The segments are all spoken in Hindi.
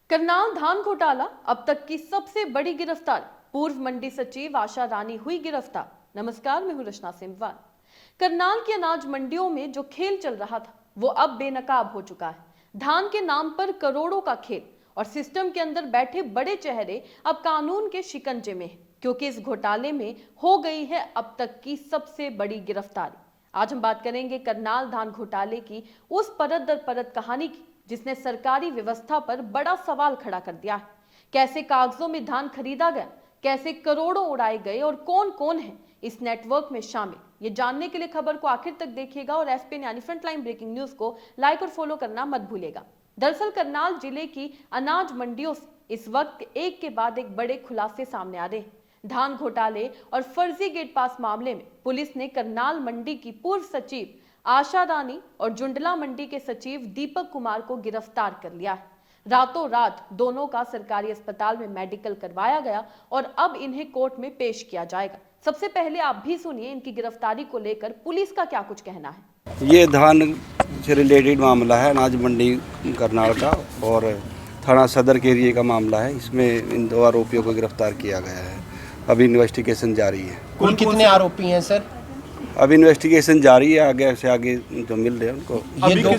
करनाल धान घोटाला अब तक की सबसे बड़ी गिरफ्तारी। पूर्व मंडी सचिव आशा रानी हुई गिरफ्तार। नमस्कार, मैं हूं रचना सिमवाल। करनाल की अनाज मंडियों में जो खेल चल रहा था वो अब बेनकाब हो चुका है। धान के नाम पर करोड़ों का खेल और सिस्टम के अंदर बैठे बड़े चेहरे अब कानून के शिकंजे में हैं, क्योंकि इस घोटाले में हो गई है अब तक की सबसे बड़ी गिरफ्तारी। आज हम बात करेंगे करनाल धान घोटाले की उस परत दर परत कहानी की जिसने सरकारी व्यवस्था पर बड़ा सवाल खड़ा कर दिया है। कैसे कागजों में धान खरीदा गया, कैसे करोड़ों उड़ाए गए और कौन कौन है इस नेटवर्क में शामिल, ये जानने के लिए खबर को आखिर तक देखिएगा और एसपीएन यानी फ्रंटलाइन ब्रेकिंग न्यूज को लाइक और फॉलो करना मत भूलिएगा। दरअसल करनाल जिले की अनाज मंडियों से इस वक्त एक के बाद एक बड़े खुलासे सामने आ रहे हैं। धान घोटाले और फर्जी गेट पास मामले में पुलिस ने करनाल मंडी की पूर्व सचिव आशा रानी और जुंडला मंडी के सचिव दीपक कुमार को गिरफ्तार कर लिया है। रातों रात दोनों का सरकारी अस्पताल में मेडिकल करवाया गया और अब इन्हें कोर्ट में पेश किया जाएगा। सबसे पहले आप भी सुनिए इनकी गिरफ्तारी को लेकर पुलिस का क्या कुछ कहना है। ये धान से रिलेटेड मामला है, अनाज मंडी करनाल का, और थाना सदर के एरिए का मामला है। इसमें इन दो आरोपियों को गिरफ्तार किया गया है। अभी इन्वेस्टिगेशन जारी है। कुल कितने आरोपी हैं सर? अभी इन्वेस्टिगेशन जारी है, आगे से आगे जो मिल रहे हैं उनको। ये दो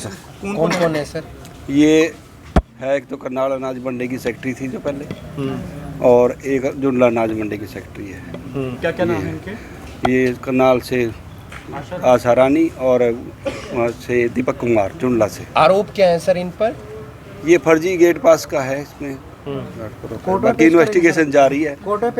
कौन कौन है सर? ये है, एक तो करनाल अनाज मंडी की सेक्रेटरी थी जो पहले, और एक जुंडला अनाज मंडी की सेक्रेटरी है। क्या क्या नाम है इनके? ये करनाल से आशा रानी और वहाँ से दीपक कुमार जुंडला से। आरोप क्या है सर इन पर? ये फर्जी गेट पास का है। इसमें बाकी इन्वेस्टिगेशन जारी है। कोर्ट में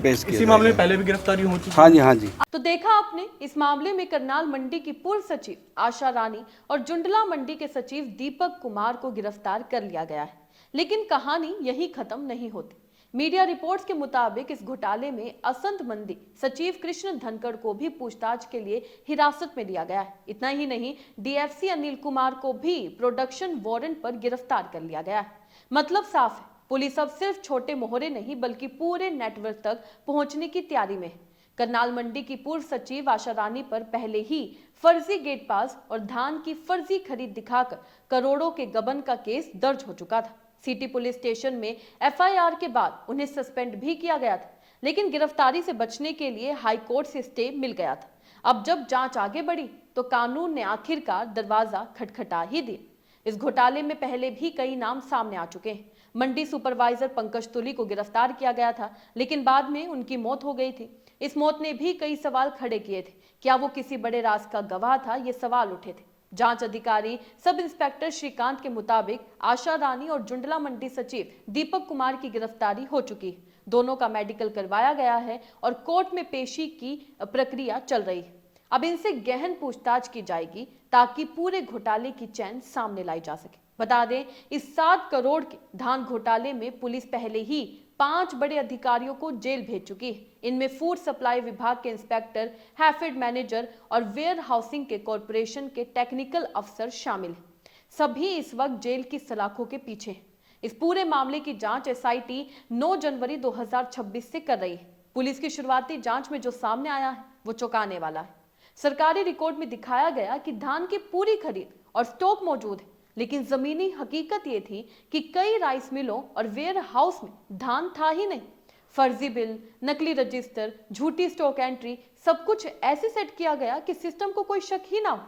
पेश किया। इसी मामले में पहले भी गिरफ्तारी हो चुकी है। हाँ जी, हाँ जी। तो देखा आपने, इस मामले में करनाल मंडी की पूर्व सचिव आशा रानी और जुंडला मंडी के सचिव दीपक कुमार को गिरफ्तार कर लिया गया है। लेकिन कहानी यही खत्म नहीं होती। मीडिया रिपोर्ट्स के मुताबिक इस घोटाले में असंत मंडी सचिव कृष्ण धनखड़ को भी पूछताछ के लिए हिरासत में लिया गया है। इतना ही नहीं, डीएफसी अनिल कुमार को भी प्रोडक्शन वारंट पर गिरफ्तार कर लिया गया है। मतलब साफ है, पुलिस अब सिर्फ छोटे मोहरे नहीं बल्कि पूरे नेटवर्क तक पहुंचने की तैयारी में है। करनाल मंडी की पूर्व सचिव आशा रानी पर पहले ही फर्जी गेट पास और धान की फर्जी खरीद दिखाकर करोड़ों के गबन का केस दर्ज हो चुका था। सिटी पुलिस स्टेशन में एफआईआर के बाद उन्हें सस्पेंड भी किया गया था, लेकिन गिरफ्तारी से बचने के लिए हाई कोर्ट से स्टे मिल गया था। अब जब जांच आगे बढ़ी तो कानून ने आखिरकार दरवाजा खटखटा ही दिया। इस घोटाले में पहले भी कई नाम सामने आ चुके हैं। मंडी सुपरवाइजर पंकज तुली को गिरफ्तार किया गया था, लेकिन बाद में उनकी मौत हो गई थी। इस मौत ने भी कई सवाल खड़े किए थे। क्या वो किसी बड़े राज का गवाह था? ये सवाल उठे थे। जांच अधिकारी सब इंस्पेक्टर श्रीकांत के मुताबिक आशा रानी और जुंडला मंडी सचिव दीपक कुमार की गिरफ्तारी हो चुकी है। दोनों का मेडिकल करवाया गया है और कोर्ट में पेशी की प्रक्रिया चल रही है। अब इनसे गहन पूछताछ की जाएगी ताकि पूरे घोटाले की चैन सामने लाई जा सके। बता दें, इस 7 करोड़ के धान घोटाले में पुलिस पहले ही 5 बड़े अधिकारियों को जेल भेज चुकी है। इनमें फूड सप्लाई विभाग के इंस्पेक्टर, हैफेड मैनेजर और वेयर हाउसिंग के कॉरपोरेशन के टेक्निकल अफसर शामिल हैं। सभी इस वक्त जेल की सलाखों के पीछे हैं। इस पूरे मामले की जांच एसआईटी 9 जनवरी 2026 से कर रही है। पुलिस की शुरुआती जांच में जो सामने आया है वो चौंकाने वाला है। सरकारी रिकॉर्ड में दिखाया गया कि धान की पूरी खरीद और स्टॉक मौजूद है, लेकिन जमीनी हकीकत ये थी कि कई राइस मिलों और वेयर हाउस में धान था ही नहीं। फर्जी बिल, नकली रजिस्टर, झूठी स्टॉक एंट्री, सब कुछ ऐसे सेट किया गया कि सिस्टम को कोई शक ही ना हो।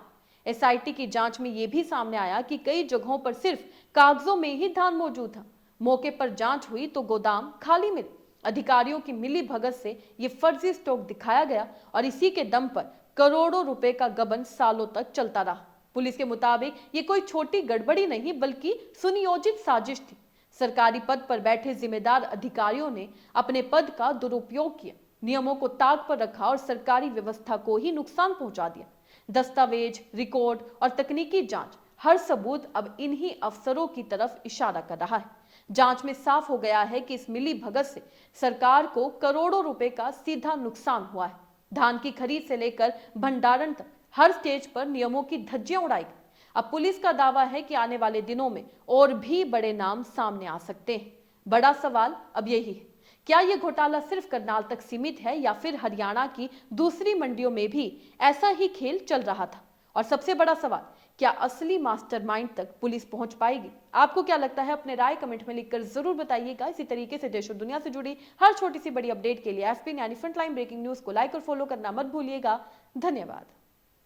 एसआईटी की जांच में यह भी सामने आया कि कई जगहों पर सिर्फ कागजों में ही धान मौजूद था। मौके पर जांच हुई तो गोदाम खाली मिले। अधिकारियों की मिली भगत से ये फर्जी स्टॉक दिखाया गया और इसी के दम पर करोड़ों रुपए का गबन सालों तक चलता रहा। पुलिस के मुताबिक ये कोई छोटी गड़बड़ी नहीं बल्कि सुनियोजित साजिश थी। सरकारी पद पर बैठे जिम्मेदार अधिकारियों ने अपने पद का दुरुपयोग किया, नियमों को ताक पर रखा और सरकारी व्यवस्था को ही नुकसान पहुंचा दिया। दस्तावेज, रिकॉर्ड और तकनीकी जांच, हर सबूत अब इन्हीं अफसरों की तरफ इशारा कर रहा है। जांच में साफ हो गया है कि इस मिली भगत से सरकार को करोड़ों रुपए का सीधा नुकसान हुआ है। धान की खरीद से लेकर भंडारण तक हर स्टेज पर नियमों की धज्जियां उड़ाई गई। अब पुलिस का दावा है कि आने वाले दिनों में और भी बड़े नाम सामने आ सकते हैं। बड़ा सवाल अब यही है, क्या यह घोटाला सिर्फ करनाल तक सीमित है या फिर हरियाणा की दूसरी मंडियों में भी ऐसा ही खेल चल रहा था? और सबसे बड़ा सवाल, क्या असली मास्टरमाइंड तक पुलिस पहुंच पाएगी? आपको क्या लगता है? अपने राय कमेंट में लिखकर जरूर बताइएगा। इसी तरीके से देश और दुनिया से जुड़ी हर छोटी सी बड़ी अपडेट के लिए FPN यानी फ्रंटलाइन ब्रेकिंग न्यूज को लाइक और फॉलो करना मत भूलिएगा। धन्यवाद।